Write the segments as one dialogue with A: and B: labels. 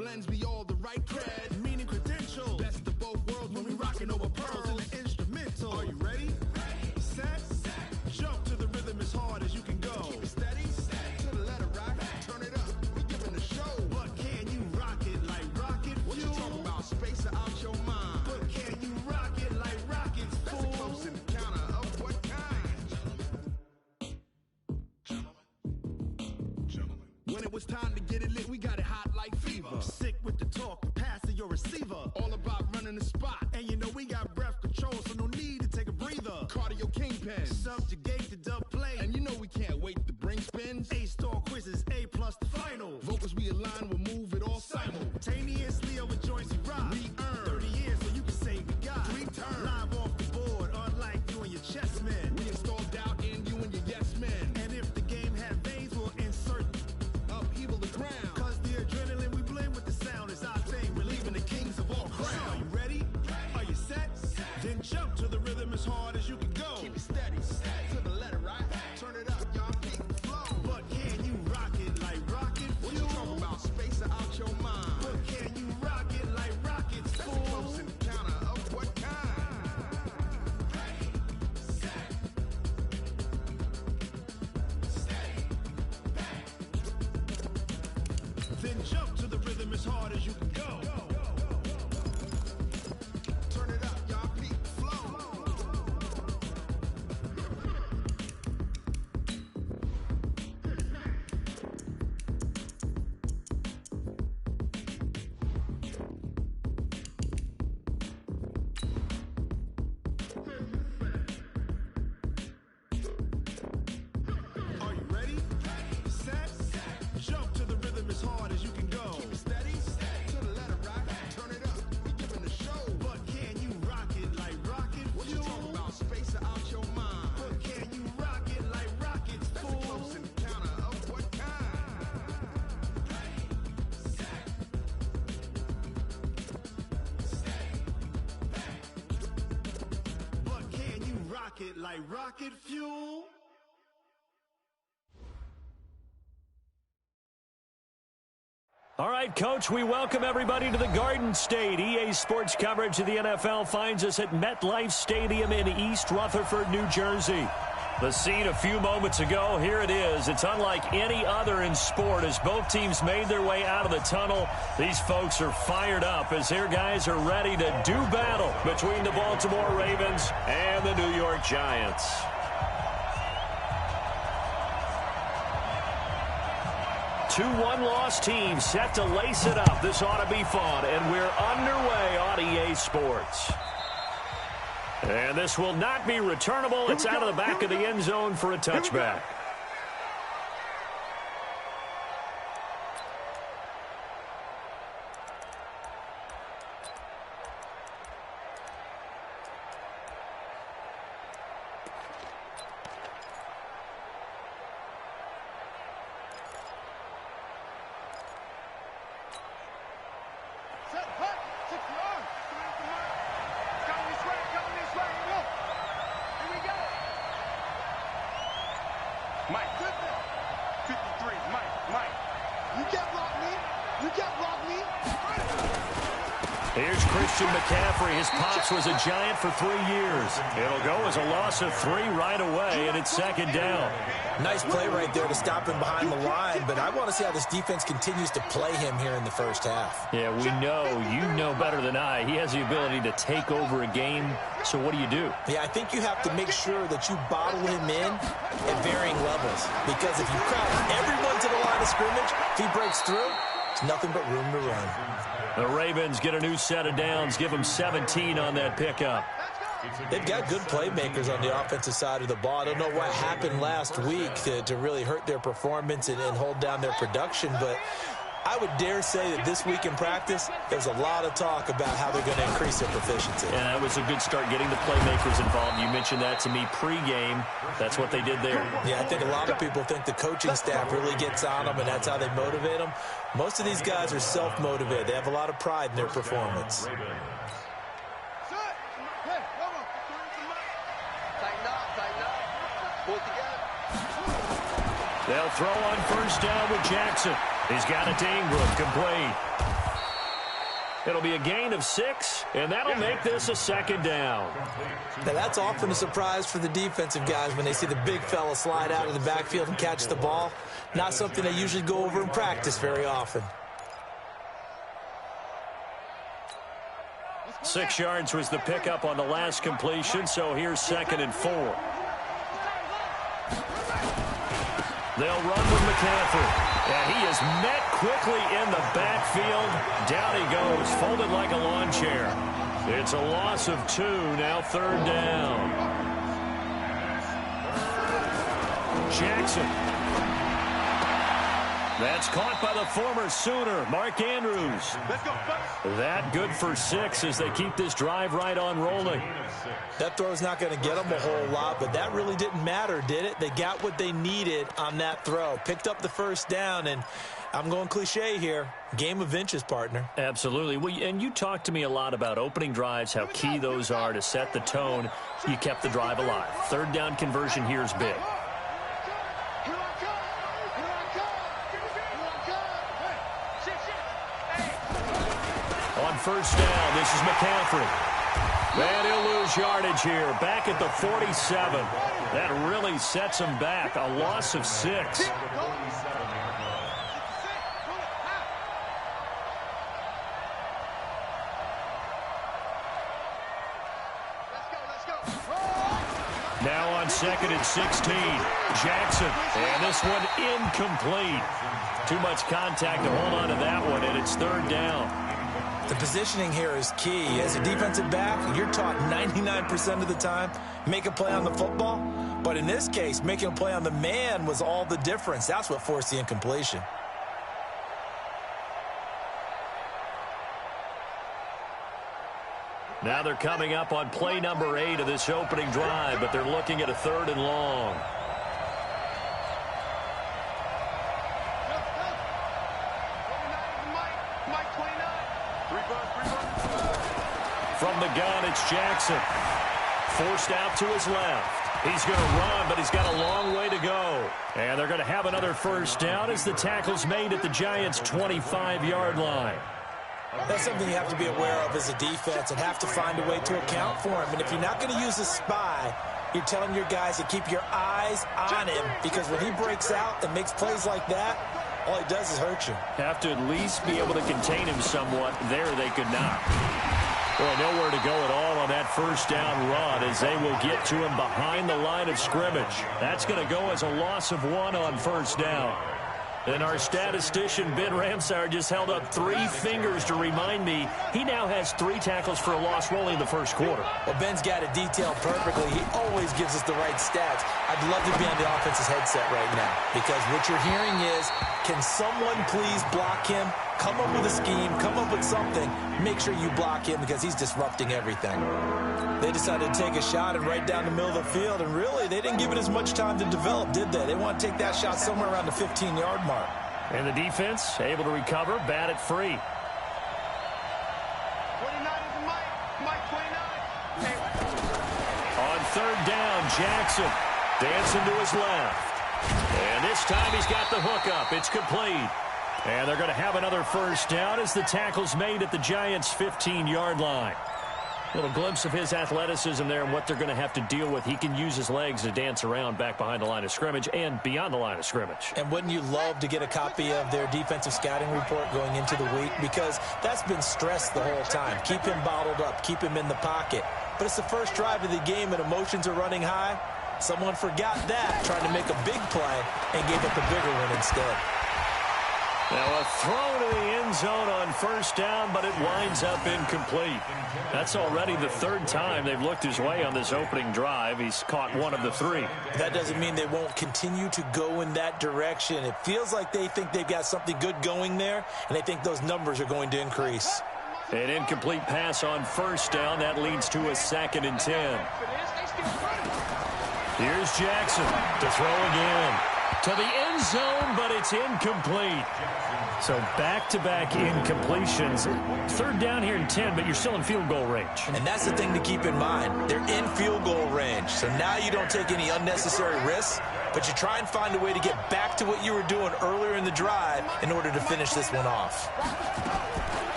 A: blends me all the right cred. Meaning credentials. Best of both worlds when we rockin' over pearls and the instrumental. Are you ready? Set. Jump to the rhythm as hard as you can go. Keep it steady. To the letter rock. Turn it up. We giving the show. But can you rock it like rocket fuel? What you talking about? Space out your mind. But can you rock it like rockets, fool? That's a close encounter of what kind? Gentlemen. When it was time to get it lit, we got it hot like fever. Sick with the talk, passing your receiver. All about running the spot. And you know we got breath control, so no need to take a breather. Cardio kingpin. Subjugate the dub play. And you know we can't wait to bring spins. A-star quizzes, A+ the final. Vocals we align, we'll move it all simultaneously over joints we rock. We earn 30 years, so you can say we got 3 turns. Live off the board, unlike you and your chess men. We install doubt in you and your yes men. And if the game had veins, we'll insert upheaval the ground. Cause the adrenaline we blend with the sound is our thing, relieving the kings of all crowns. So are you ready? Are you set? Then jump to the rhythm as hard as you can go. Keep it steady, to the letter, right? Turn it up, y'all keep the flow. But can you rock it like rocket fuel? What you talking about? Space out your mind. But can you rock it like rockets, fool? That's a close encounter of what kind? Then jump to the rhythm as hard as you can go. Turn it up, y'all peak flow. Are you ready? Set. Jump to the rhythm as hard as you can go. Keep it steady. To the letter rock. Turn it up. We giving the show. But can you rock it like rocket fuel? What you talking about? Space out your mind. But can you rock it like rockets, fool? That's a close encounter of what kind? But can you rock it like rocket fuel?
B: All right, Coach, we welcome everybody to the Garden State. EA Sports coverage of the NFL finds us at MetLife Stadium in East Rutherford, New Jersey. The scene a few moments ago, here it is. It's unlike any other in sport as both teams made their way out of the tunnel. These folks are fired up as their guys are ready to do battle between the Baltimore Ravens and the New York Giants. Two one-loss teams set to lace it up. This ought to be fun, and we're underway on EA Sports. And this will not be returnable. It's out of the back of the end zone for a touchback. Here's Christian McCaffrey. His pops was a Giant for 3 years. It'll go as a loss of 3 right away, and it's second down.
C: Nice play right there to stop him behind the line, but I want to see how this defense continues to play him here in the first half.
B: Yeah, we know. You know better than I. He has the ability to take over a game, so what do?
C: Yeah, I think you have to make sure that you bottle him in at varying levels, because if you crowd everyone to the line of scrimmage, if he breaks through, there's nothing but room to run.
B: The Ravens get a new set of downs, give them 17 on that pickup.
C: They've got good playmakers on the offensive side of the ball. I don't know what happened last week to really hurt their performance and hold down their production, but I would dare say that this week in practice, there's a lot of talk about how they're going to increase their proficiency.
B: And that was a good start getting the playmakers involved. You mentioned that to me pregame. That's what they did there.
C: Yeah, I think a lot of people think the coaching staff really gets on them, and that's how they motivate them. Most of these guys are self-motivated. They have a lot of pride in their performance.
B: They'll throw on first down with Jackson. He's got it to Ingram, complete. It'll be a gain of 6, and that'll make this a second down.
C: Now, that's often a surprise for the defensive guys when they see the big fella slide out of the backfield and catch the ball. Not something they usually go over in practice very often.
B: 6 yards was the pickup on the last completion, so here's 2nd and 4. They'll run with McCaffrey. And he is met quickly in the backfield. Down he goes, folded like a lawn chair. It's a loss of 2, now 3rd down. Jackson. That's caught by the former Sooner, Mark Andrews. That good for 6 as they keep this drive right on rolling.
C: That throw's not going to get them a whole lot, but that really didn't matter, did it? They got what they needed on that throw. Picked up the 1st down, and I'm going cliche here. Game of inches, partner.
B: Absolutely. Well, and you talked to me a lot about opening drives, how key those are to set the tone. You kept the drive alive. 3rd down conversion here is big. On 1st down, this is McCaffrey. And he'll lose yardage here, back at the 47. That really sets him back, a loss of 6. Now on 2nd and 16, Jackson. And this one incomplete. Too much contact to hold on to that one, and it's 3rd down.
C: The positioning here is key. As a defensive back, you're taught 99% of the time, make a play on the football. But in this case, making a play on the man was all the difference. That's what forced the incompletion.
B: Now they're coming up on play number 8 of this opening drive, but they're looking at a 3rd and long. From the gun, it's Jackson. Forced out to his left. He's going to run, but he's got a long way to go. And they're going to have another 1st down as the tackle's made at the Giants' 25-yard line.
C: That's something you have to be aware of as a defense and have to find a way to account for him. And if you're not going to use a spy, you're telling your guys to keep your eyes on him, because when he breaks out and makes plays like that, all he does is hurt you.
B: Have to at least be able to contain him somewhat. There they could not. Well, nowhere to go at all on that 1st down run as they will get to him behind the line of scrimmage. That's going to go as a loss of 1 on 1st down. And our statistician, Ben Ramsauer, just held up 3 fingers to remind me he now has 3 tackles for a loss rolling in the 1st quarter.
C: Well, Ben's got it detailed perfectly. He always gives us the right stats. I'd love to be on the offense's headset right now, because what you're hearing is, can someone please block him? Come up with a scheme, come up with something. Make sure you block him, because he's disrupting everything. They decided to take a shot and right down the middle of the field, and really, they didn't give it as much time to develop, did they? They want to take that shot somewhere around the 15-yard mark.
B: And the defense able to recover, bat it free.
A: 29 is Mike 29.
B: On 3rd down, Jackson dancing to his left. And this time he's got the hook up. It's complete. And they're going to have another 1st down as the tackle's made at the Giants' 15-yard line. A little glimpse of his athleticism there and what they're going to have to deal with. He can use his legs to dance around back behind the line of scrimmage and beyond the line of scrimmage.
C: And wouldn't you love to get a copy of their defensive scouting report going into the week? Because that's been stressed the whole time. Keep him bottled up. Keep him in the pocket. But it's the first drive of the game and emotions are running high. Someone forgot that, trying to make a big play, and gave up a bigger one instead.
B: Now a throw to the end zone on 1st down, but it winds up incomplete. That's already the 3rd time they've looked his way on this opening drive. He's caught 1 of the 3.
C: That doesn't mean they won't continue to go in that direction. It feels like they think they've got something good going there, and they think those numbers are going to increase.
B: An incomplete pass on 1st down. That leads to a 2nd and 10. Here's Jackson to throw again. To the end zone, but it's incomplete. So back-to-back incompletions. 3rd down here in 10, but you're still in field goal range.
C: And that's the thing to keep in mind. They're in field goal range. So now you don't take any unnecessary risks, but you try and find a way to get back to what you were doing earlier in the drive in order to finish this one off.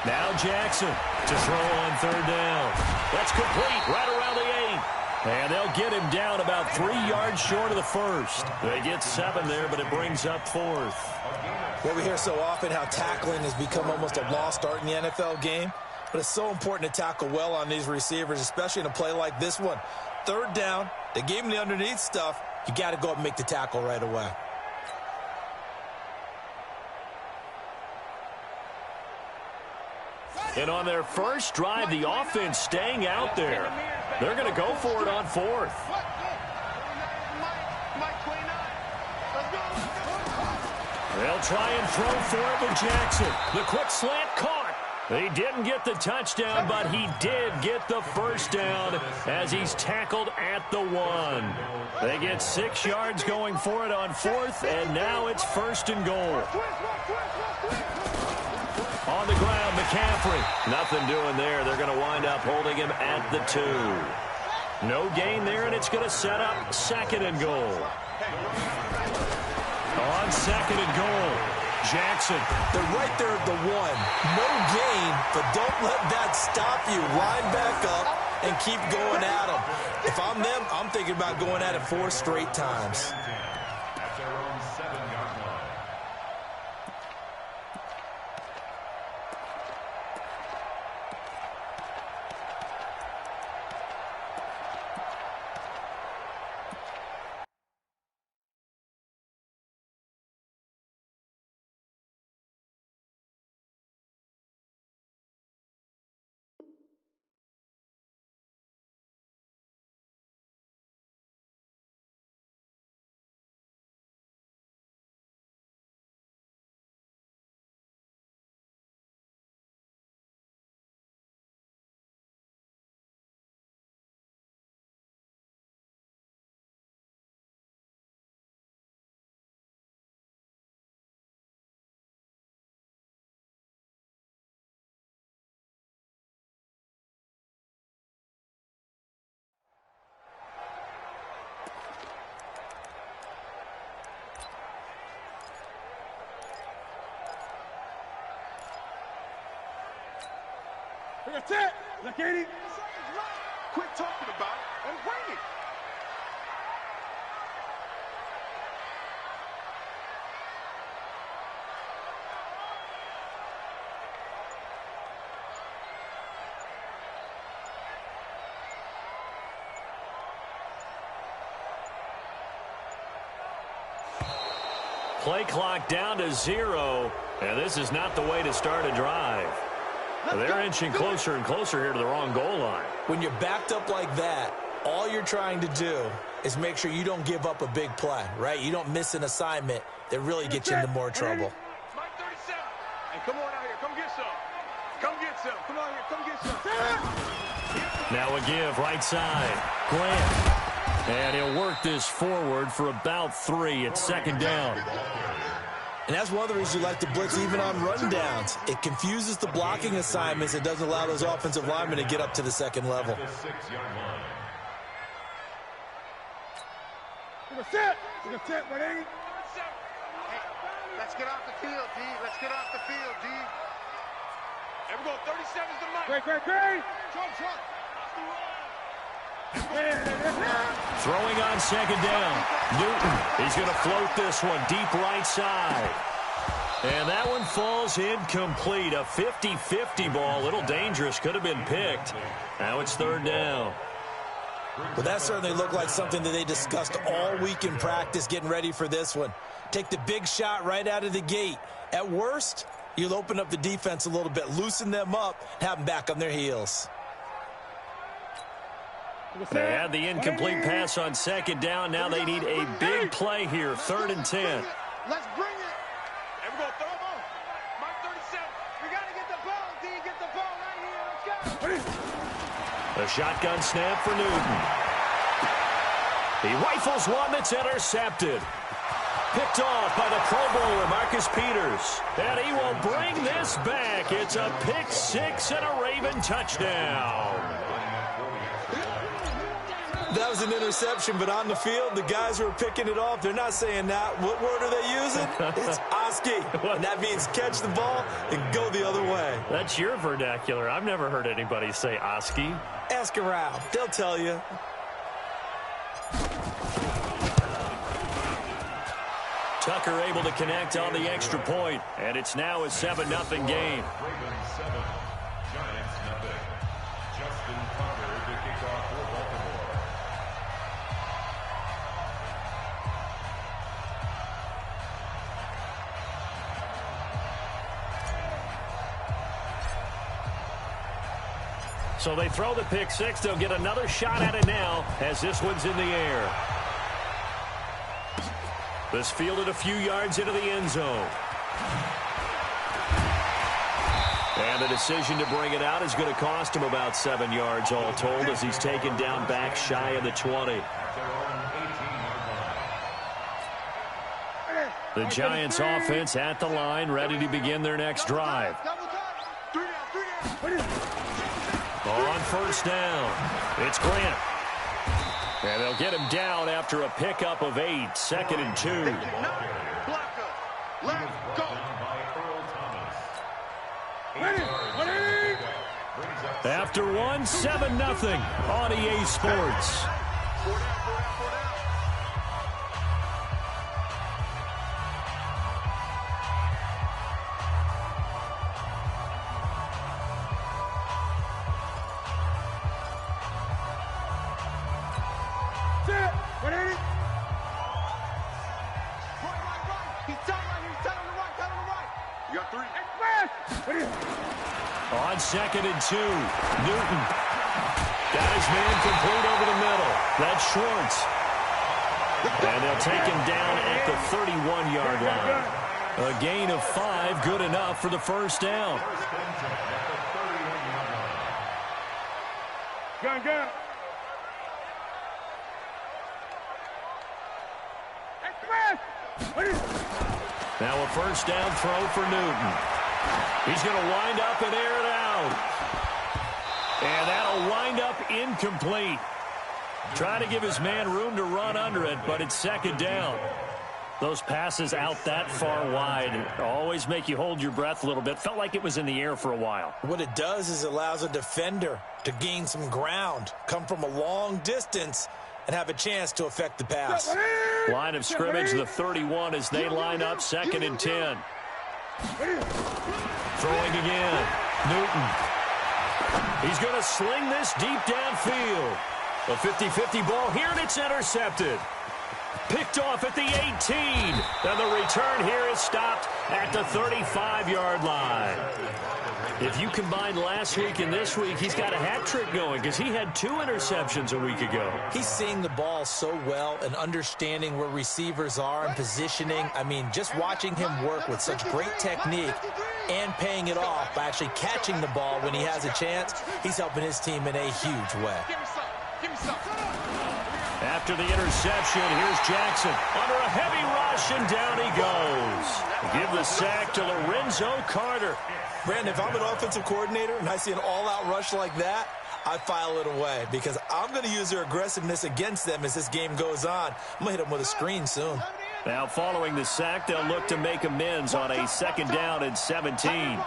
B: Now Jackson to throw on third down. That's complete right around the 8. And they'll get him down about 3 yards short of the first. They get 7 there, but it brings up 4th.
C: Well, we hear so often how tackling has become almost a lost art in the NFL game. But it's so important to tackle well on these receivers, especially in a play like this one. Third down, they gave him the underneath stuff. You got to go up and make the tackle right away.
B: And on their first drive, the offense staying out there. They're going to go for it on 4th. They'll try and throw for it with Jackson. The quick slant caught. He didn't get the touchdown, but he did get the first down as he's tackled at the 1. They get 6 yards going for it on 4th, and now it's 1st and goal. On the ground, McCaffrey. Nothing doing there. They're going to wind up holding him at the 2. No gain there, and it's going to set up 2nd and goal. On 2nd and goal, Jackson.
C: They're right there at the 1. No gain, but don't let that stop you. Line back up and keep going at them. If I'm them, I'm thinking about going at it 4 straight times.
A: That's it. Look at it. Quit talking about it and bring it.
B: Play clock down to 0, and this is not the way to start a drive. They're inching closer and closer here to the wrong goal line.
C: When you're backed up like that, all you're trying to do is make sure you don't give up a big play, right? You don't miss an assignment that really gets you into more trouble.
A: Mike 37. Hey, come on out here. Come get some. Come get some. Come on here. Come get some.
B: Now a give right side. Grant. And he'll work this forward for about 3. It's 2nd down.
C: And that's one of the reasons you like to blitz even on rundowns. It confuses the blocking assignments. It doesn't allow those offensive linemen to get up to the 2nd level.
A: We're set. We're set, ready? Hey, let's get off the field, D. Let's get off the field, D. Here we go. 37's the mark. Great. Truck.
B: Throwing on 2nd down. Newton. He's going to float this one deep right side. And that one falls incomplete. A 50-50 ball. A little dangerous. Could have been picked. Now it's 3rd down.
C: Well, that certainly looked like something that they discussed all week in practice getting ready for this one. Take the big shot right out of the gate. At worst, you'll open up the defense a little bit, loosen them up, have them back on their heels.
B: They had the incomplete pass on 2nd down. Now they need a big play here. 3rd and 10.
A: Let's bring it. Here we go. Throw the ball. Mike 37. We got to get the ball, D. Get the ball right here. Let's go.
B: A shotgun snap for Newton. He rifles one that's intercepted. Picked off by the Pro Bowler, Marcus Peters. And he will bring this back. It's a pick 6 and a Raven touchdown.
C: That was an interception, but on the field, the guys who are picking it off, they're not saying that. What word are they using? It's Oski, and that means catch the ball and go the other way.
B: That's your vernacular. I've never heard anybody say Oski.
C: Ask around. They'll tell you.
B: Tucker able to connect on the extra point, and it's now a 7-0 game.
D: Ravens 7, Giants nothing. Justin Tucker to kick off for Baltimore.
B: So they throw the pick six. They'll get another shot at it now as this one's in the air. This fielded a few yards into the end zone. And the decision to bring it out is going to cost him about 7 yards all told as he's taken down back shy of the 20. The Giants offense at the line, ready to begin their next drive. On first down, it's Grant. And they'll get him down after a pickup of 8, 2nd and 2. After one, 7-0 on EA Sports. On 2nd and 2, Newton got his man complete over the middle. That's Schwartz. And they'll take him down at the 31-yard line. A gain of 5, good enough for the first down.
E: Gun.
B: Now a first down throw for Newton. He's going to wind up and air it out. And that'll wind up incomplete. Trying to give his man room to run under it, but it's 2nd down. Those passes out that far wide always make you hold your breath a little bit. Felt like it was in the air for a while.
C: What it does is it allows a defender to gain some ground, come from a long distance, and have a chance to affect the pass.
B: Line of scrimmage, the 31 as they line up 2nd and 10. Throwing again. Newton. He's going to sling this deep downfield. A 50-50 ball here, and it's intercepted. Picked off at the 18. And the return here is stopped at the 35-yard line. If you combine last week and this week, he's got a hat trick going because he had 2 interceptions a week ago.
C: He's seeing the ball so well and understanding where receivers are and positioning. I mean, just watching him work with such great technique and paying it off by actually catching the ball when he has a chance, he's helping his team in a huge way.
B: After the interception, here's Jackson under a heavy rush, and down he goes. Give the sack to Lorenzo Carter.
C: Brandon, if I'm an offensive coordinator and I see an all-out rush like that, I file it away because I'm going to use their aggressiveness against them as this game goes on. I'm going to hit them with a screen soon.
B: Now following the sack, they'll look to make amends on a 2nd down and 17.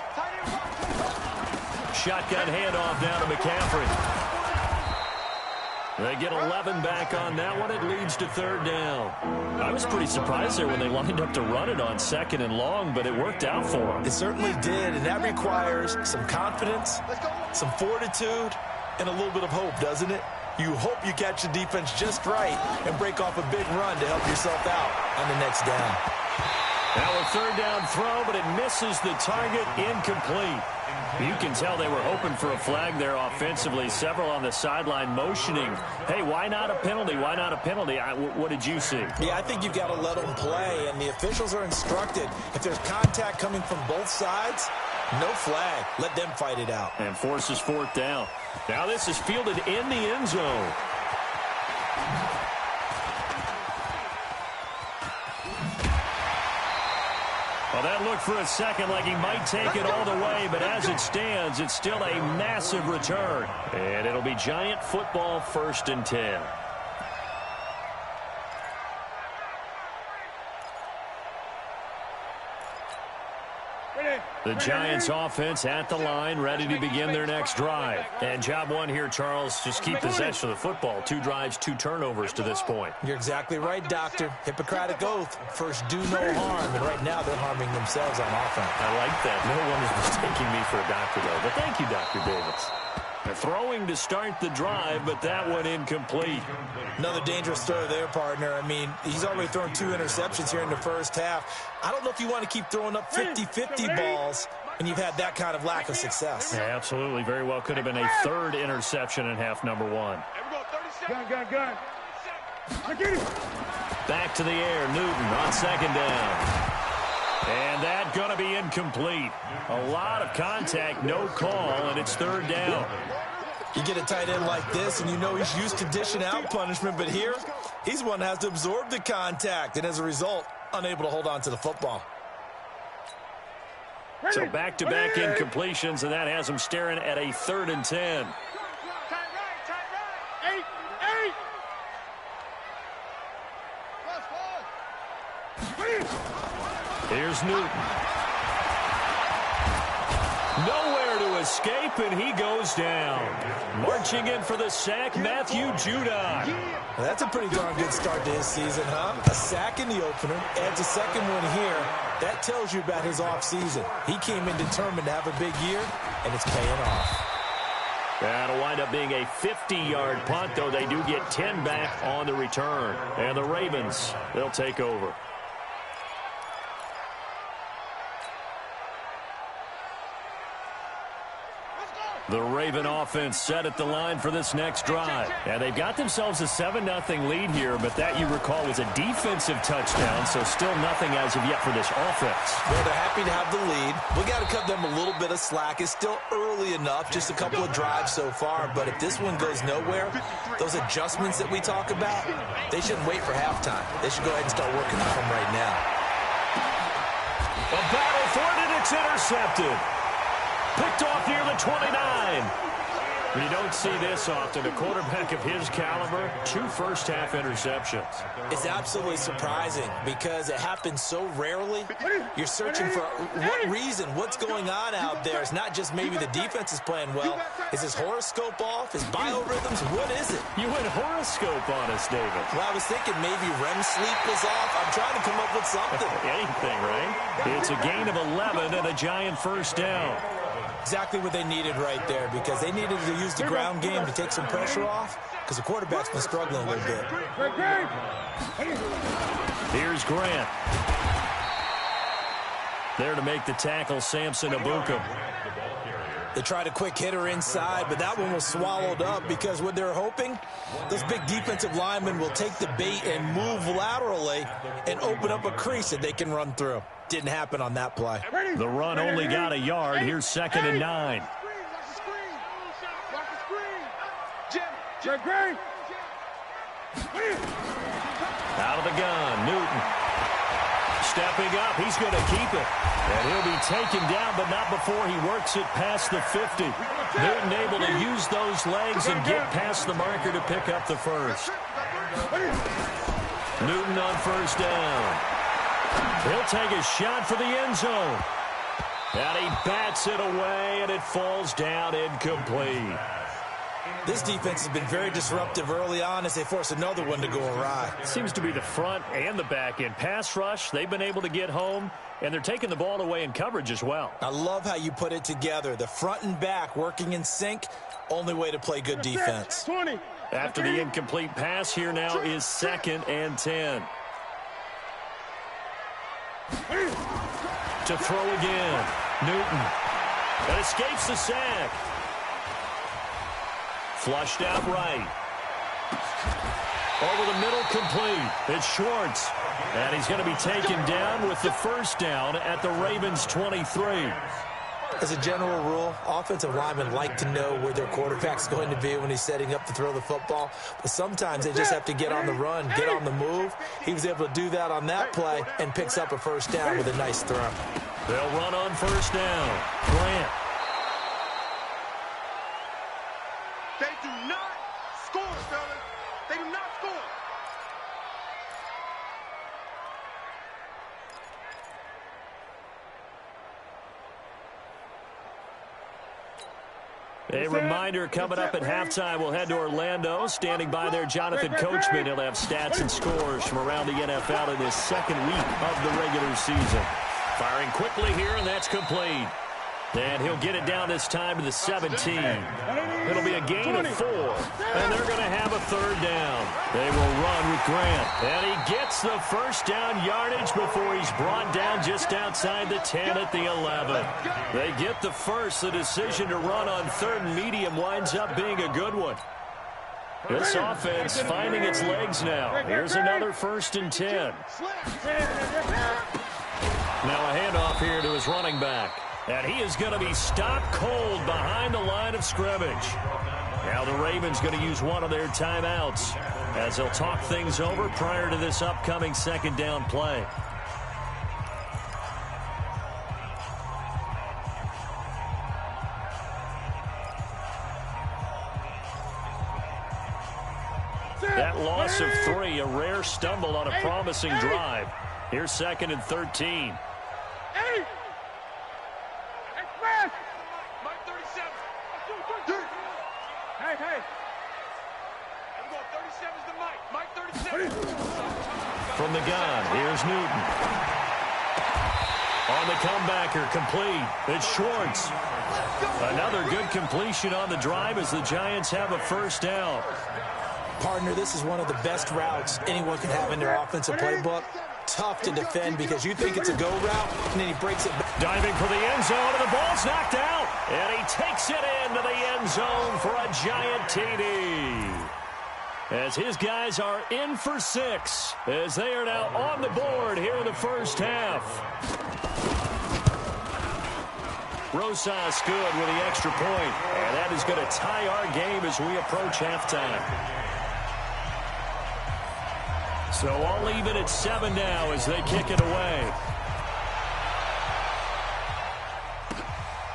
B: Shotgun handoff now to McCaffrey. They get 11 back on that one. It leads to 3rd down. I was pretty surprised there when they lined up to run it on 2nd and long, but it worked out for them.
C: It certainly did, and that requires some confidence, some fortitude, and a little bit of hope, doesn't it? You hope you catch the defense just right and break off a big run to help yourself out on the next down.
B: Now a 3rd down throw, but it misses the target, incomplete. You can tell they were hoping for a flag there offensively. Several on the sideline motioning, hey, why not a penalty? Why not a penalty? What did you see?
C: Yeah, I think you've got to let them play, and the officials are instructed. If there's contact coming from both sides, no flag. Let them fight it out.
B: And forces 4th down. Now this is fielded in the end zone. Well, that looked for a second like he might take it all the way, but as it stands, it's still a massive return. And it'll be Giant football 1st and 10. The Giants offense at the line, ready to begin their next drive. And job one here, Charles, just keep possession of the football. 2 drives, 2 turnovers to this point.
C: You're exactly right, Doctor. Hippocratic oath. First, do no harm. And right now, they're harming themselves on offense.
B: I like that. No one is mistaking me for a doctor, though. But thank you, Dr. Davis. They're throwing to start the drive, but that one incomplete.
C: Another dangerous throw there, partner. I mean, he's already thrown 2 interceptions here in the first half. I don't know if you want to keep throwing up 50-50 balls when you've had that kind of lack of success.
B: Yeah, absolutely. Very well could have been a 3rd interception in half number 1.
A: Gun.
B: Back to the air. Newton on 2nd down. And that going to be incomplete. A lot of contact, no call, and it's 3rd down.
C: You get a tight end like this, and you know he's used to dishing out punishment, but here, he's one that has to absorb the contact, and as a result, unable to hold on to the football.
B: So back-to-back incompletions, and that has him staring at a 3rd and 10. Here's Newton. Nowhere to escape, and he goes down. Marching in for the sack, Matthew Judon.
C: Well, that's a pretty darn good start to his season, huh? A sack in the opener, adds a 2nd one here. That tells you about his offseason. He came in determined to have a big year, and it's paying off.
B: That'll wind up being a 50-yard punt, though they do get 10 back on the return. And the Ravens, they'll take over. The Raven offense set at the line for this next drive. And they've got themselves a 7-0 lead here, but that, you recall, was a defensive touchdown, so still nothing as of yet for this offense.
C: Well, they're happy to have the lead. We got to cut them a little bit of slack. It's still early enough, just a couple of drives so far, but if this one goes nowhere, those adjustments that we talk about, they shouldn't wait for halftime. They should go ahead and start working on them right now.
B: A battle for it, and it's intercepted. Picked off near the 29. You don't see this often. A quarterback of his caliber, 2 first-half interceptions.
C: It's absolutely surprising because it happens so rarely. You're searching for what reason, what's going on out there. It's not just maybe the defense is playing well. Is his horoscope off? His biorhythms? What is it?
B: You went horoscope on us, David.
C: Well, I was thinking maybe REM sleep was off. I'm trying to come up with something.
B: Anything, right? It's a gain of 11 and a Giant first down.
C: Exactly what they needed right there, because they needed to use the ground game to take some pressure off, because the quarterback's been struggling a little bit.
B: Here's Grant. There to make the tackle, Samson Ebukam.
C: They tried a quick hitter inside, but that one was swallowed up because what they're hoping, those big defensive linemen will take the bait and move laterally and open up a crease that they can run through. Didn't happen on that play.
B: The run only got a yard. Here's 2nd and 9. Out of the gun, Newton. Stepping up, he's going to keep it. And he'll be taken down, but not before he works it past the 50. Newton able to use those legs and get past the marker to pick up the first. Newton on first down. He'll take a shot for the end zone. And he bats it away, and it falls down incomplete.
C: This defense has been very disruptive early on as they force another one to go awry.
B: Seems to be the front and the back end. Pass rush, they've been able to get home, and they're taking the ball away in coverage as well.
C: I love how you put it together. The front and back working in sync, only way to play good defense.
B: After the incomplete pass, here now is 2nd and 10. To throw again, Newton. That escapes the sack. Flushed out right. Over the middle, complete. It's Schwartz. And he's going to be taken down with the first down at the Ravens' 23.
C: As a general rule, offensive linemen like to know where their quarterback's going to be when he's setting up to throw the football. But sometimes they just have to get on the run, get on the move. He was able to do that on that play and picks up a first down with a nice throw.
B: They'll run on first down. Grant.
A: They do not score, fellas. They do not score.
B: A reminder coming up at halftime, we'll head to Orlando. Standing by there, Jonathan Coachman. He'll have stats and scores from around the NFL in this second week of the regular season. Firing quickly here, and that's complete. And he'll get it down this time to the 17. It'll be a gain of 4, and they're going to have a third down. They will run with Grant, and he gets the first down yardage before he's brought down just outside the 10 at the 11. They get the first. The decision to run on third and medium winds up being a good one. This offense finding its legs now. Here's another 1st and 10. Now a handoff here to his running back. And he is going to be stopped cold behind the line of scrimmage. Now the Ravens going to use one of their timeouts as they'll talk things over prior to this upcoming second down play. That loss of 3, a rare stumble on a promising drive. Here's 2nd and 13. From the gun, here's Newton. On the comebacker, complete. It's Schwartz. Another good completion on the drive as the Giants have a first down.
C: Partner, this is one of the best routes anyone can have in their offensive playbook. Tough to defend because you think it's a go route, and then he breaks it back.
B: Diving for the end zone, and the ball's knocked out. And he takes it into the end zone for a Giant TD. As his guys are in for 6, as they are now on the board here in the first half. Rosas good with the extra point, and that is going to tie our game as we approach halftime. So I'll leave it at 7 now as they kick it away.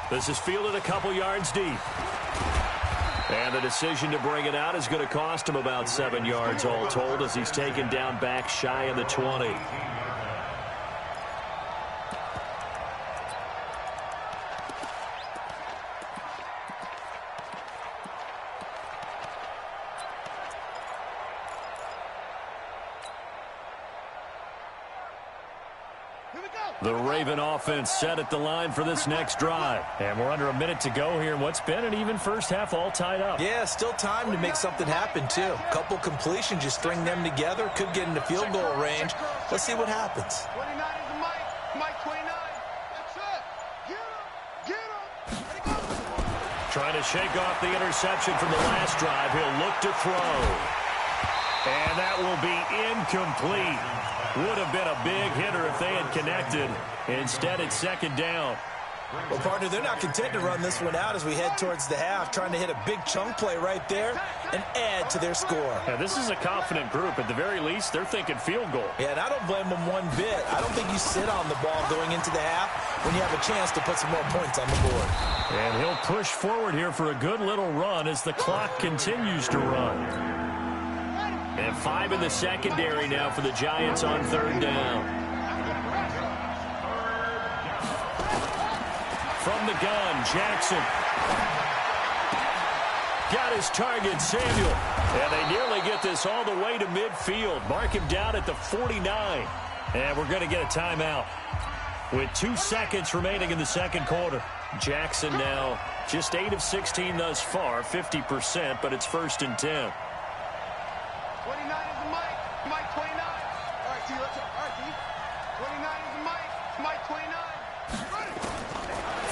B: This is fielded a couple yards deep. And the decision to bring it out is going to cost him about 7 yards all told as he's taken down back shy of the 20. The Raven offense set at the line for this next drive. And we're under a minute to go here in what's been an even first half, all tied up.
C: Yeah, still time to make something happen, too. Couple completions, just string them together. Could get into field goal range. Let's see what happens.
A: 29 is the Mike 29. That's it. Get him.
B: Trying to shake off the interception from the last drive. He'll look to throw. And that will be incomplete. Would have been a big hitter if they had connected. Instead, it's 2nd down.
C: Well, partner, they're not content to run this one out as we head towards the half, trying to hit a big chunk play right there and add to their score.
B: Yeah, this is a confident group. At the very least, they're thinking field goal.
C: Yeah, and I don't blame them one bit. I don't think you sit on the ball going into the half when you have a chance to put some more points on the board.
B: And he'll push forward here for a good little run as the clock continues to run. And 5 in the secondary now for the Giants on 3rd down. From the gun, Jackson. Got his target, Samuel. And they nearly get this all the way to midfield. Mark him down at the 49. And we're going to get a timeout. With 2 seconds remaining in the second quarter. Jackson now just 8 of 16 thus far, 50%, but it's 1st and 10.
A: 29 is the Mike 29. All right, T, let's go. All right, T. 29 is the Mike 29.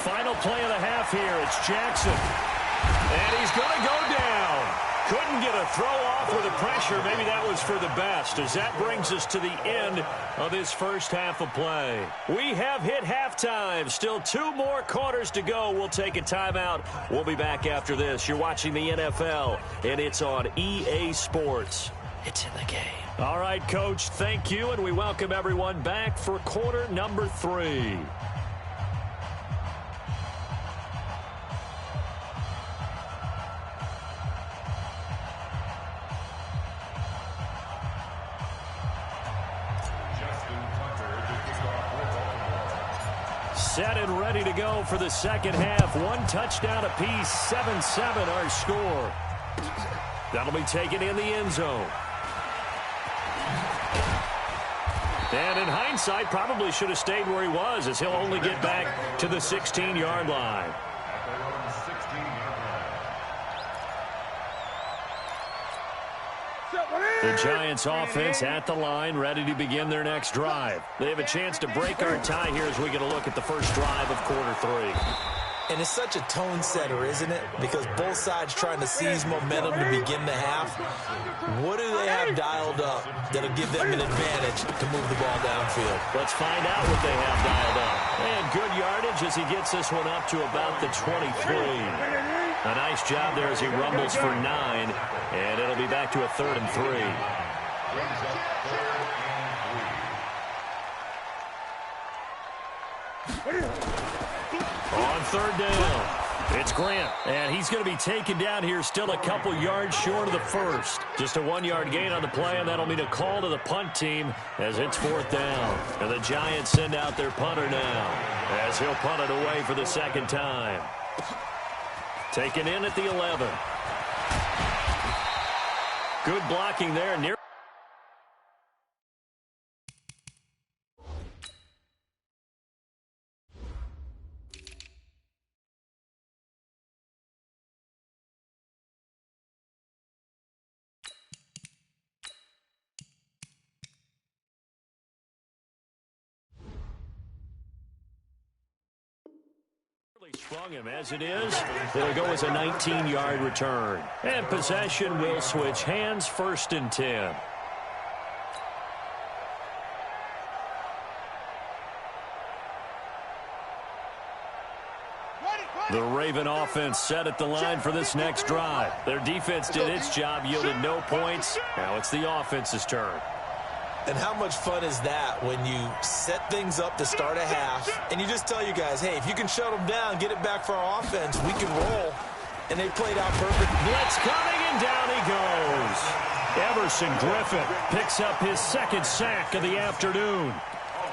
B: Final play of the half here. It's Jackson. And he's going to go down. Couldn't get a throw off with the pressure. Maybe that was for the best, as that brings us to the end of this first half of play. We have hit halftime. Still 2 more quarters to go. We'll take a timeout. We'll be back after this. You're watching the NFL, and it's on EA Sports. It's in the game. All right, Coach, thank you, and we welcome everyone back for quarter number 3. set and ready to go for the second half. One touchdown apiece, 7-7 our score. That'll be taken in the end zone. And in hindsight, probably should have stayed where he was, as he'll only get back to the 16-yard line. The Giants offense at the line, ready to begin their next drive. They have a chance to break our tie here as we get a look at the first drive of quarter 3.
C: And it's such a tone setter, isn't it? Because both sides trying to seize momentum to begin the half. What do they have dialed up that'll give them an advantage to move the ball downfield?
B: Let's find out what they have dialed up. And good yardage as he gets this one up to about the 23. A nice job there as he rumbles for 9. And it'll be back to a 3rd and 3. On 3rd down, it's Grant, and he's going to be taken down here still a couple yards short of the first. Just a 1-yard gain on the play, and that'll mean a call to the punt team as it's 4th down. And the Giants send out their punter now as he'll punt it away for the second time. Taken in at the 11. Good blocking there. Near. Sprung him as it is. It'll go as a 19-yard return. And possession will switch hands, 1st and 10. The Raven offense set at the line for this next drive. Their defense did its job, yielded no points. Now it's the offense's turn.
C: And how much fun is that when you set things up to start a half and you just tell you guys, hey, if you can shut them down, get it back for our offense, we can roll. And they played out perfect.
B: Blitz coming, and down he goes. Everson Griffin picks up his 2nd sack of the afternoon.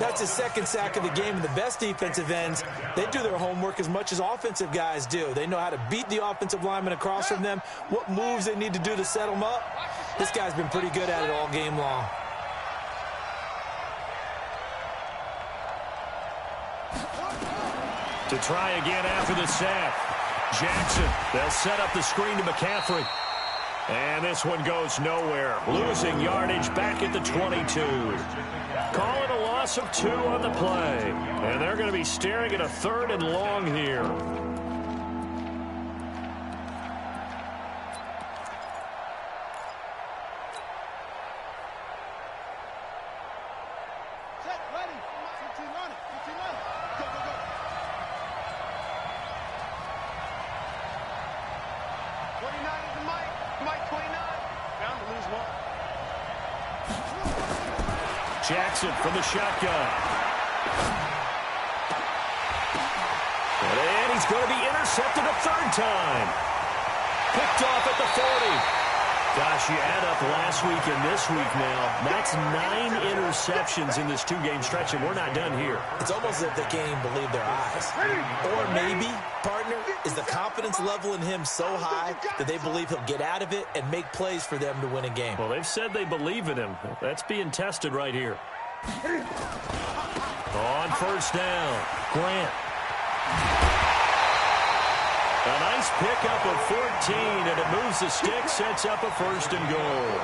C: That's his 2nd sack of the game. And the best defensive ends, they do their homework as much as offensive guys do. They know how to beat the offensive lineman across from them, what moves they need to do to set them up. This guy's been pretty good at it all game long.
B: To try again after the sack. Jackson, they'll set up the screen to McCaffrey. And this one goes nowhere. Losing yardage back at the 22. Call it a loss of 2 on the play. And they're going to be staring at a 3rd and long here. Jackson from the shotgun. And he's going to be intercepted a 3rd time. Picked off at the 40. Gosh, you add up last week and this week now. That's 9 interceptions in this 2-game stretch, and we're not done here.
C: It's almost as if they can't even believe their eyes. Or maybe, partner, is the confidence level in him so high that they believe he'll get out of it and make plays for them to win a game.
B: Well, they've said they believe in him. That's being tested right here. On 1st down, Grant. A nice pickup of 14, and it moves the stick, sets up a 1st and goal.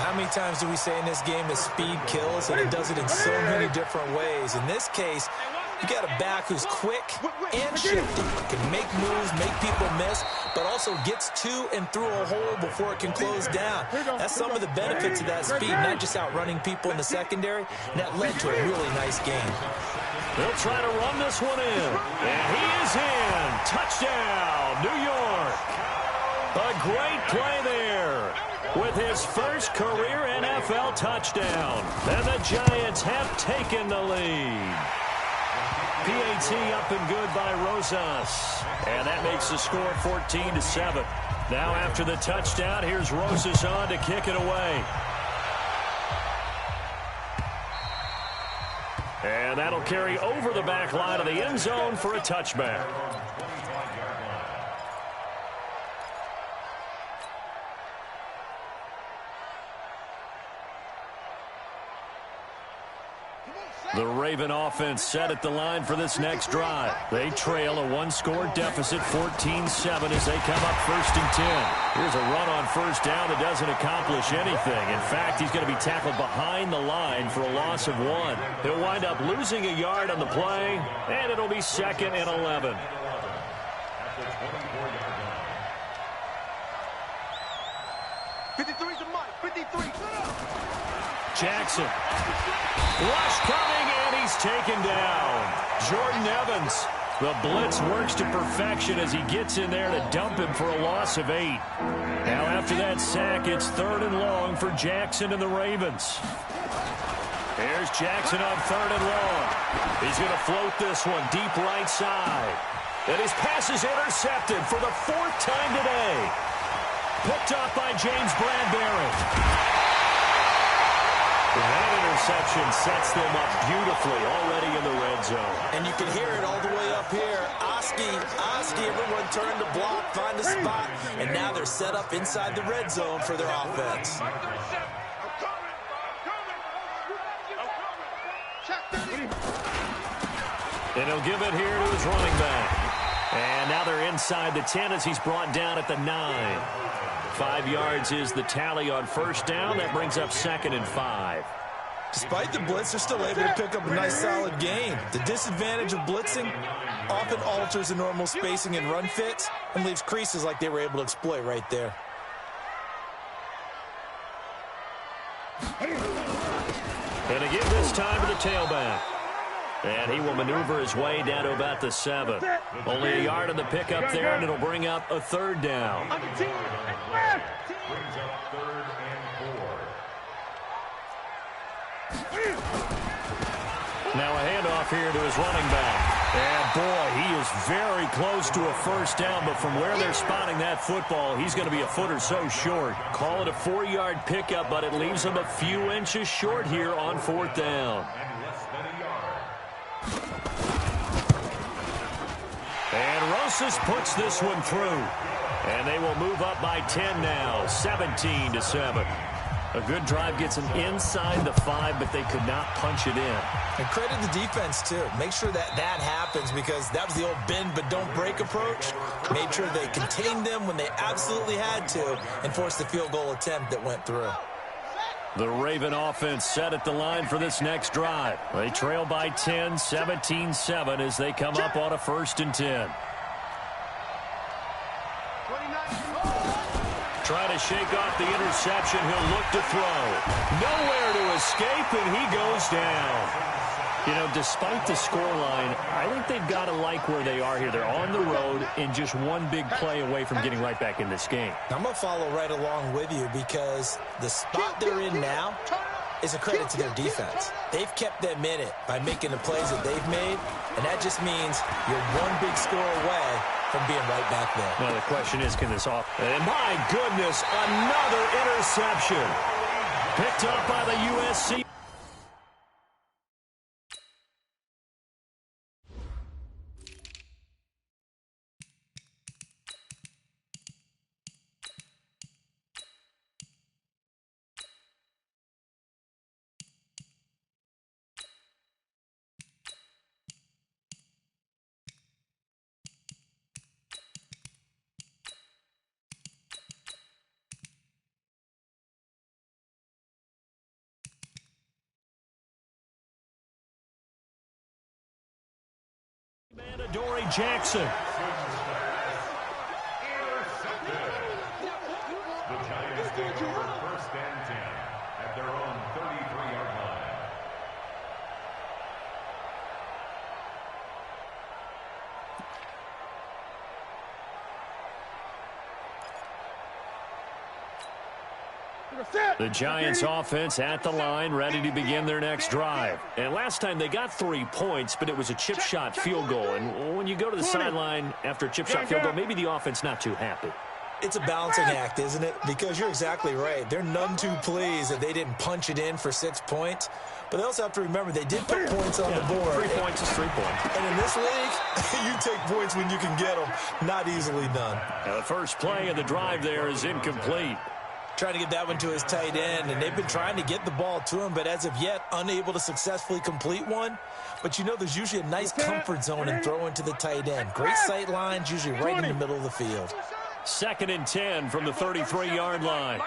C: How many times do we say in this game that speed kills, and it does it in so many different ways? In this case, you got a back who's quick and shifty, can make moves, make people miss, but also gets to and through a hole before it can close down. That's some of the benefits of that speed, not just outrunning people in the secondary, and that led to a really nice game.
B: They'll try to run this one in, and he is in. Touchdown, New York. A great play there with his first career NFL touchdown, and the Giants have taken the lead. PAT up and good by Rosas, and that makes the score 14-7. Now after the touchdown, here's Rosas on to kick it away. And that'll carry over the back line of the end zone for a touchback. The Raven offense set at the line for this next drive. They trail a one-score deficit, 14-7, as they come up 1st and 10. Here's a run on first down that doesn't accomplish anything. In fact, he's going to be tackled behind the line for a loss of 1. He'll wind up losing a yard on the play, and it'll be 2nd and 11. Jackson. Rush coming, and he's taken down. Jordan Evans. The blitz works to perfection as he gets in there to dump him for a loss of 8. Now after that sack, it's 3rd and long for Jackson and the Ravens. Here's Jackson on 3rd and long. He's going to float this one deep right side. And his pass is intercepted for the 4th time today. Picked up by James Bradbury. That interception sets them up beautifully already in the red zone.
C: And you can hear it all the way up here. Oski, everyone turned to block, find a spot, and now they're set up inside the red zone for their offense.
B: And he'll give it here to his running back. And now they're inside the 10 as he's brought down at the 9. 5 yards is the tally on first down. That brings up 2nd and 5.
C: Despite the blitz, they're still able to pick up a nice, solid gain. The disadvantage of blitzing often alters the normal spacing and run fits and leaves creases like they were able to exploit right there.
B: And again this time to the tailback. And he will maneuver his way down to about the 7. Only a yard on the pickup there, and it'll bring up a 3rd down.
D: Brings up 3rd and 4.
B: Now a handoff here to his running back. And boy, he is very close to a first down, but from where they're spotting that football, he's going to be a foot or so short. Call it a 4-yard pickup, but it leaves him a few inches short here on 4th down. And Rosas puts this one through. And they will move up by 10 now, 17-7. A good drive gets them inside the 5, but they could not punch it in.
C: And credit the defense, too. Make sure that happens, because that was the old bend but don't break approach. Made sure they contained them when they absolutely had to and forced the field goal attempt that went through.
B: The Raven offense set at the line for this next drive. They trail by 10, 17-7 as they come up on a 1st and 10. Try to shake off the interception. He'll look to throw. Nowhere to escape, and he goes down. You know, despite the scoreline, I think they've got to like where they are here. They're on the road and just one big play away from getting right back in this game.
C: I'm going to follow right along with you, because the spot they're in now is a credit to their defense. They've kept them in it by making the plays that they've made, and that just means you're one big score away from being right back there.
B: Now the question is, can this off? And my goodness, another interception. Picked up by the USC. Adoree Jackson.
D: The Giants take over 1st and 10 at their own 33-yard line.
B: The Giants offense at the line, ready to begin their next drive. And last time they got 3 points, but it was a chip shot field goal. And when you go to the sideline after a chip shot field goal, maybe the offense not too happy.
C: It's a balancing act, isn't it? Because you're exactly right. They're none too pleased that they didn't punch it in for 6 points. But they also have to remember they did put points on the board.
B: 3 points is 3 points.
C: And in this league, you take points when you can get them. Not easily done.
B: Now the first play of the drive there is incomplete.
C: Trying to get that one to his tight end, and they've been trying to get the ball to him, but as of yet, unable to successfully complete one. But you know there's usually a nice comfort zone in throwing to the tight end. Great sight lines, usually right in the middle of the field.
B: 2nd and 10 from the 33-yard line.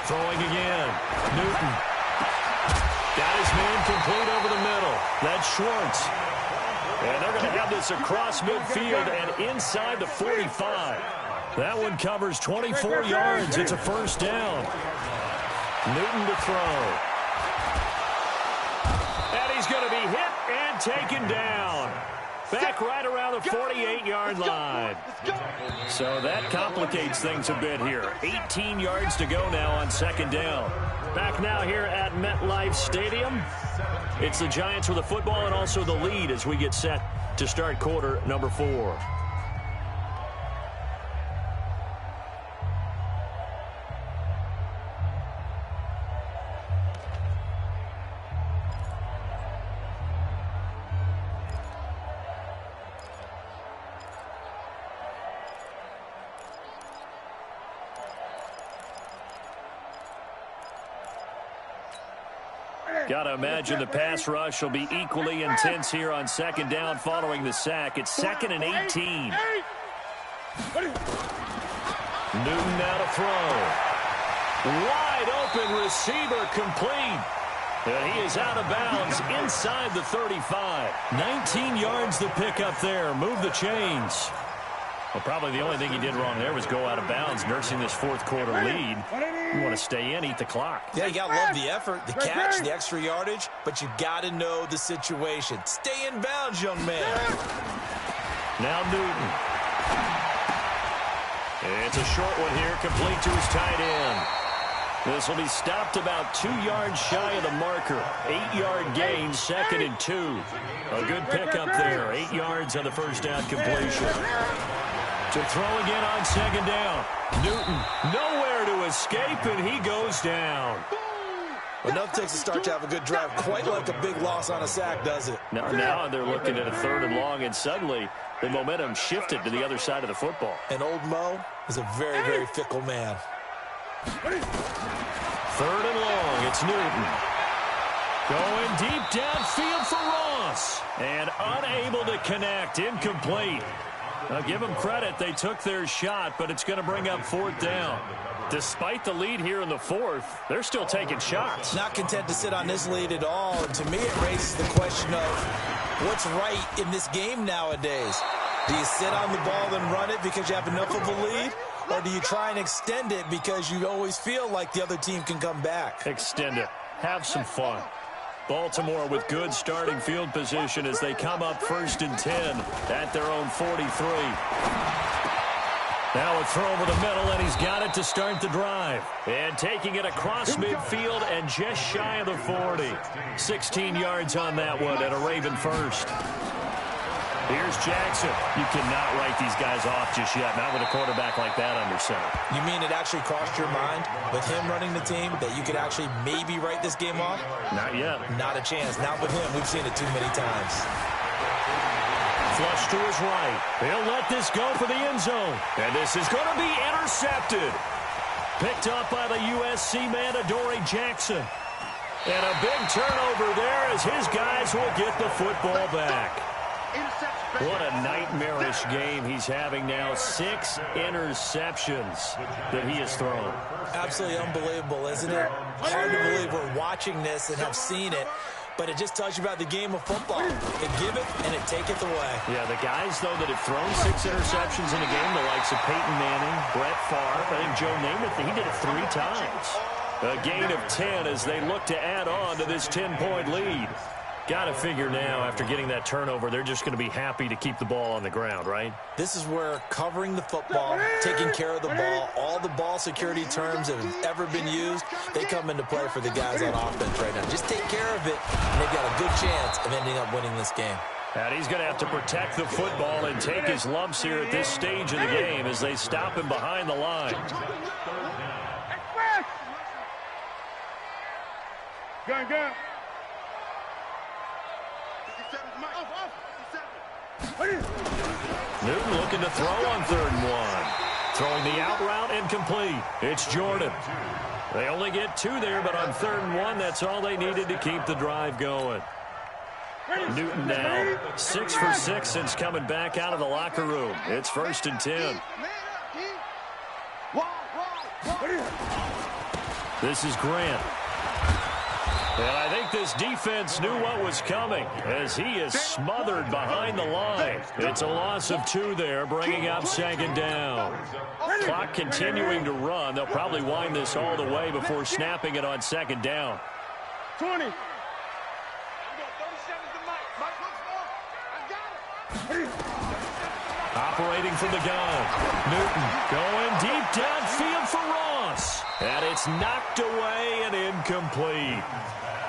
B: Throwing again. Newton. Got his man complete over the middle. That's Schwartz. And they're going to have this across midfield and inside the 45. That one covers 24 yards. It's a first down. Newton to throw. And he's going to be hit and taken down. Back right around the 48-yard line. So that complicates things a bit here. 18 yards to go now on 2nd down. Back now here at MetLife Stadium. It's the Giants with the football and also the lead as we get set to start quarter number 4. Got to imagine the pass rush will be equally intense here on 2nd down following the sack. It's 2nd and 18. Newton now to throw. Wide open receiver complete. And he is out of bounds inside the 35. 19 yards to pick up there. Move the chains. Well, probably the only thing he did wrong there was go out of bounds, nursing this 4th quarter lead. You want to stay in, eat the clock.
C: Yeah, you got to love the effort, the catch, the extra yardage, but you got to know the situation. Stay in bounds, young man.
B: Now Newton. It's a short one here, complete to his tight end. This will be stopped about 2 yards shy of the marker. 8-yard gain, 2nd and 2. A good pickup there. 8 yards on the first down completion. To throw again on 2nd down. Newton nowhere to escape, and he goes down.
C: Enough takes to start to have a good drive. Quite like a big loss on a sack, does it?
B: Now they're looking at a 3rd and long, and suddenly the momentum shifted to the other side of the football.
C: And old Mo is a very, very fickle man.
B: 3rd and long, it's Newton. Going deep downfield for Ross. And unable to connect, incomplete. Now give them credit, they took their shot, but it's going to bring up 4th down. Despite the lead here in the 4th, they're still taking shots.
C: Not content to sit on this lead at all. And to me, it raises the question of what's right in this game nowadays. Do you sit on the ball and run it because you have enough of a lead? Or do you try and extend it because you always feel like the other team can come back?
B: Extend it. Have some fun. Baltimore with good starting field position as they come up 1st and 10 at their own 43. Now a throw over the middle, and he's got it to start the drive. And taking it across midfield and just shy of the 40. 16 yards on that one and a Raven first. Here's Jackson. You cannot write these guys off just yet, not with a quarterback like that under center.
C: You mean it actually crossed your mind with him running the team that you could actually maybe write this game off?
B: Not yet.
C: Not a chance. Not with him. We've seen it too many times.
B: Flush to his right. He'll let this go for the end zone. And this is going to be intercepted. Picked up by the USC man, Adoree Jackson. And a big turnover there as his guys will get the football back. What a nightmarish game he's having now. 6 interceptions that he has thrown.
C: Absolutely unbelievable, isn't it? Hard to believe we're watching this and have seen it. But it just tells you about the game of football. It give it and it taketh away.
B: Yeah, the guys, though, that have thrown 6 interceptions in a game, the likes of Peyton Manning, Brett Favre, I think Joe Namath, he did it 3 times. A gain of 10 as they look to add on to this 10-point lead. Got to figure now, after getting that turnover, they're just going to be happy to keep the ball on the ground, right?
C: This is where covering the football, taking care of the ball, all the ball security terms that have ever been used, they come into play for the guys on offense right now. Just take care of it, and they've got a good chance of ending up winning this game.
B: And he's going to have to protect the football and take his lumps here at this stage of the game as they stop him behind the line.
A: Gun.
B: Newton looking to throw on 3rd and 1. Throwing the out route incomplete. It's Jordan. They only get 2 there, but on 3rd and 1, that's all they needed to keep the drive going. Newton now 6 for 6 since coming back out of the locker room. It's 1st and 10. This is Grant. And I think this defense knew what was coming as he is smothered behind the line. It's a loss of 2 there, bringing up 2nd down. Clock continuing to run. They'll probably wind this all the way before snapping it on 2nd down.
A: 20.
B: Operating from the gun. Newton going deep downfield for Ross. And it's knocked away and incomplete.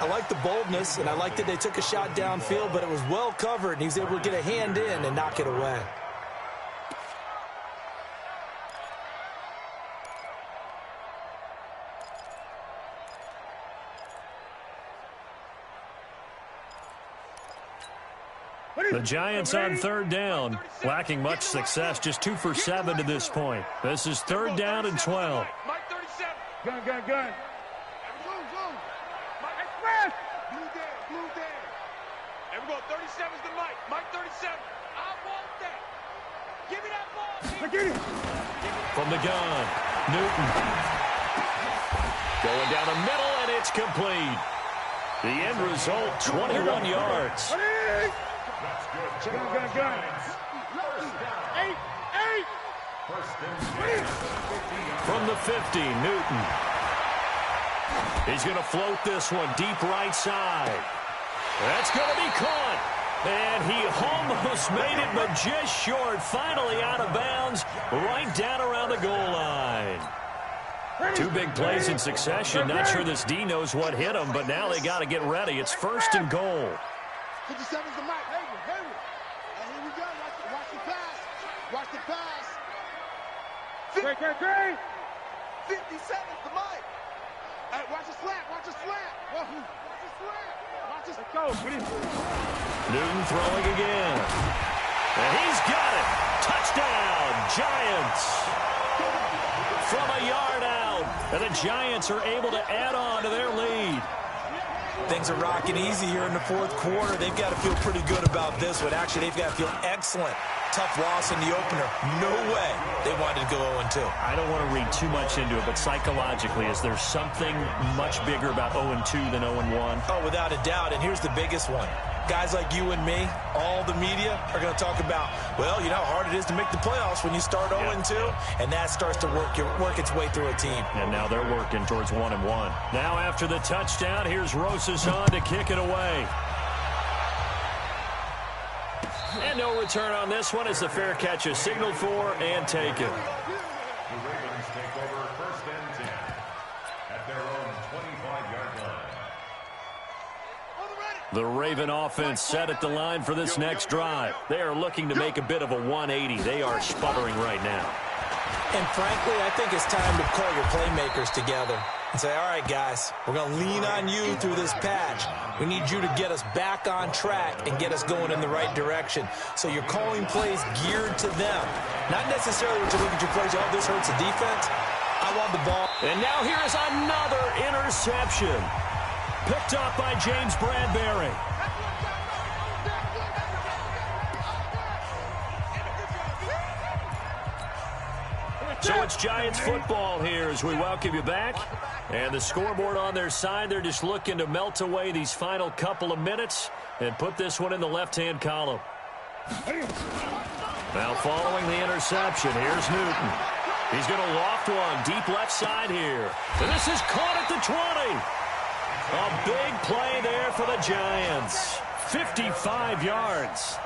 C: I like the boldness, and I like that they took a shot downfield, but it was well covered, and he was able to get a hand in and knock it away.
B: The Giants on 3rd down, lacking much success, just 2 for 7 to this point. This is 3rd down and 12.
A: Gun. Express! Blue there. Everyone, 37's the Mike. Mike 37. I want that. Give me that ball. Get it.
B: From the gun, Newton. Going down the middle, and it's complete. The end result, 21 yards.
A: Gun. 8.
B: From the 50, Newton. He's going to float this one deep right side. That's going to be caught. And he almost made it, but just short. Finally out of bounds, right down around the goal line. 2 big plays in succession. Not sure this D knows what hit him, but now they got to get ready. It's 1st and goal.
A: 57's the Mike. Hayward. And here we go. Watch the pass. Great. 57's the Mike. Hey, watch the slant. Let's go.
B: Newton throwing again. And he's got it. Touchdown, Giants. From a yard out. And the Giants are able to add on to their lead.
C: Things are rocking easy here in the 4th quarter. They've got to feel pretty good about this one. Actually, they've got to feel excellent. Tough loss in the opener. No way they wanted to go 0-2.
B: I don't want to read too much into it, but psychologically, is there something much bigger about 0-2 than 0-1?
C: Oh, without a doubt, and here's the biggest one. Guys like you and me, all the media are going to talk about, well, you know how hard it is to make the playoffs when you start 0-2, and that starts to work its way through a team.
B: And now they're working towards 1-1. Now after the touchdown, here's Rosazon to kick it away. And no return on this one as the fair catch is signaled for and taken.
D: The Ravens take over 1st and 10 at their own 25-yard line.
B: The Raven offense set at the line for this next drive. They are looking to make a bit of a 180. They are sputtering right now.
C: And frankly, I think it's time to call your playmakers together and say, all right, guys, we're going to lean on you through this patch. We need you to get us back on track and get us going in the right direction. So you're calling plays geared to them. Not necessarily to look at your plays, oh, this hurts the defense. I want the ball.
B: And now here is another interception. Picked up by James Bradbury. So it's Giants football here as we welcome you back. And the scoreboard on their side, they're just looking to melt away these final couple of minutes and put this one in the left-hand column. Now following the interception, here's Newton. He's going to loft one deep left side here. And this is caught at the 20. A big play there for the Giants. 55 yards.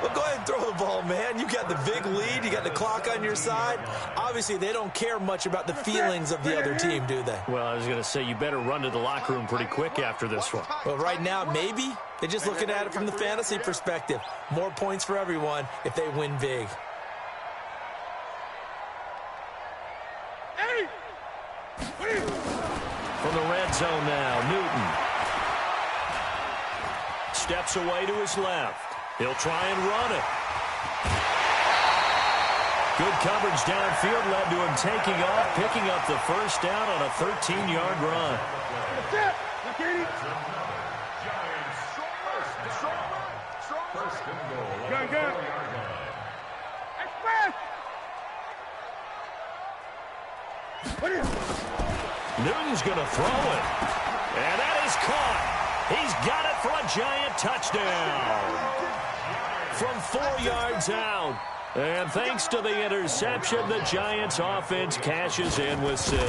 C: Well, go ahead and throw the ball, man. You got the big lead. You got the clock on your side. Obviously, they don't care much about the feelings of the other team, do they?
B: Well, I was going to say, you better run to the locker room pretty quick after this one.
C: Well, right now, maybe. They're just looking at it from the fantasy perspective. More points for everyone if they win big.
B: From the red zone now, Newton. Steps away to his left. He'll try and run it. Good coverage downfield led to him taking off, picking up the first down on a 13-yard run. Newton's going to throw it. And that is caught. He's got it for a Giant touchdown. From 4 yards out. And thanks to the interception, the Giants offense cashes in with 6.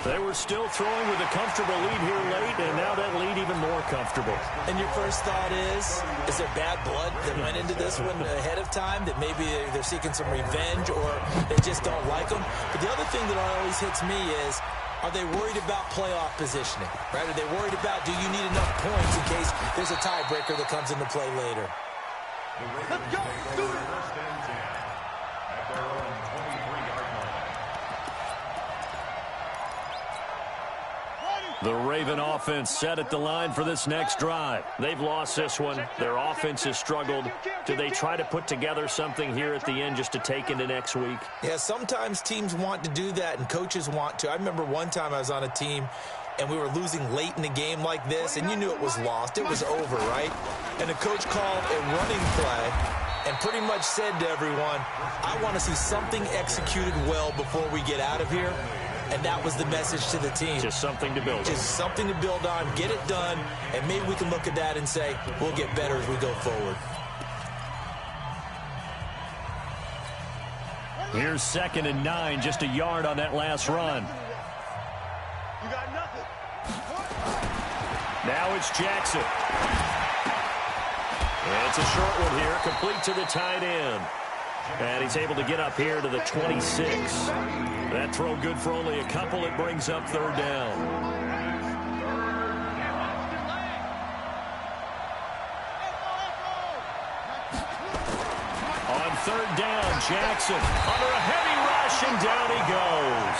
B: They were still throwing with a comfortable lead here late, and now that lead even more comfortable.
C: And your first thought is there bad blood that went into this one ahead of time, that maybe they're seeking some revenge or they just don't like them? But the other thing that always hits me is, are they worried about playoff positioning? Right? Are they worried about, do you need enough points in case there's a tiebreaker that comes into play later?
D: Let's go! Do it! First and 10 at their own 23-yard line.
B: The Raven offense set at the line for this next drive. They've lost this one. Their offense has struggled. Do they try to put together something here at the end just to take into next week?
C: Yeah, sometimes teams want to do that and coaches want to. I remember one time I was on a team and we were losing late in a game like this, and you knew it was lost. It was over, right? And the coach called a running play and pretty much said to everyone, I want to see something executed well before we get out of here. And that was the message to the team.
B: Just something to build on.
C: Just something to build on, get it done, and maybe we can look at that and say, we'll get better as we go forward.
B: Here's 2nd and 9, just a yard on that last run.
A: You got nothing.
B: Now it's Jackson. It's a short one here, complete to the tight end. And he's able to get up here to the 26. That throw good for only a couple. It brings up 3rd down. On 3rd down, Jackson under a heavy rush, and down he goes.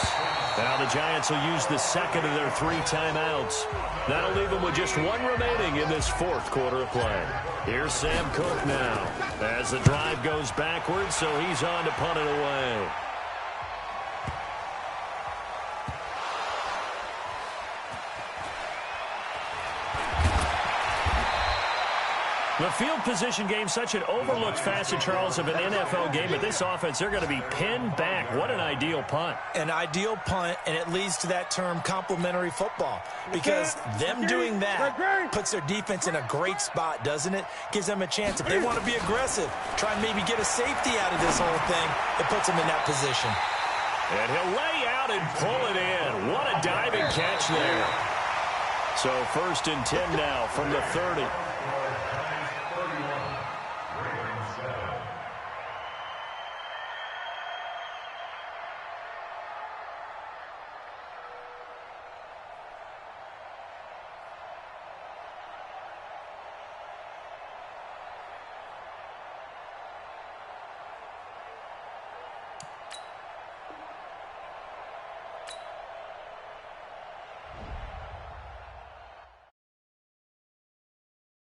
B: Now the Giants will use the second of their 3 timeouts. That'll leave them with just 1 remaining in this 4th quarter of play. Here's Sam Cook now as the drive goes backwards, so he's on to punt it away. The field position game, such an overlooked facet, Charles, of an NFL game. But this offense, they're going to be pinned back. What an ideal punt.
C: An ideal punt, and it leads to that term complementary football. Because them doing that puts their defense in a great spot, doesn't it? Gives them a chance. If they want to be aggressive, try and maybe get a safety out of this whole thing, it puts them in that position.
B: And he'll lay out and pull it in. What a diving catch there. So 1st and 10 now from the 30.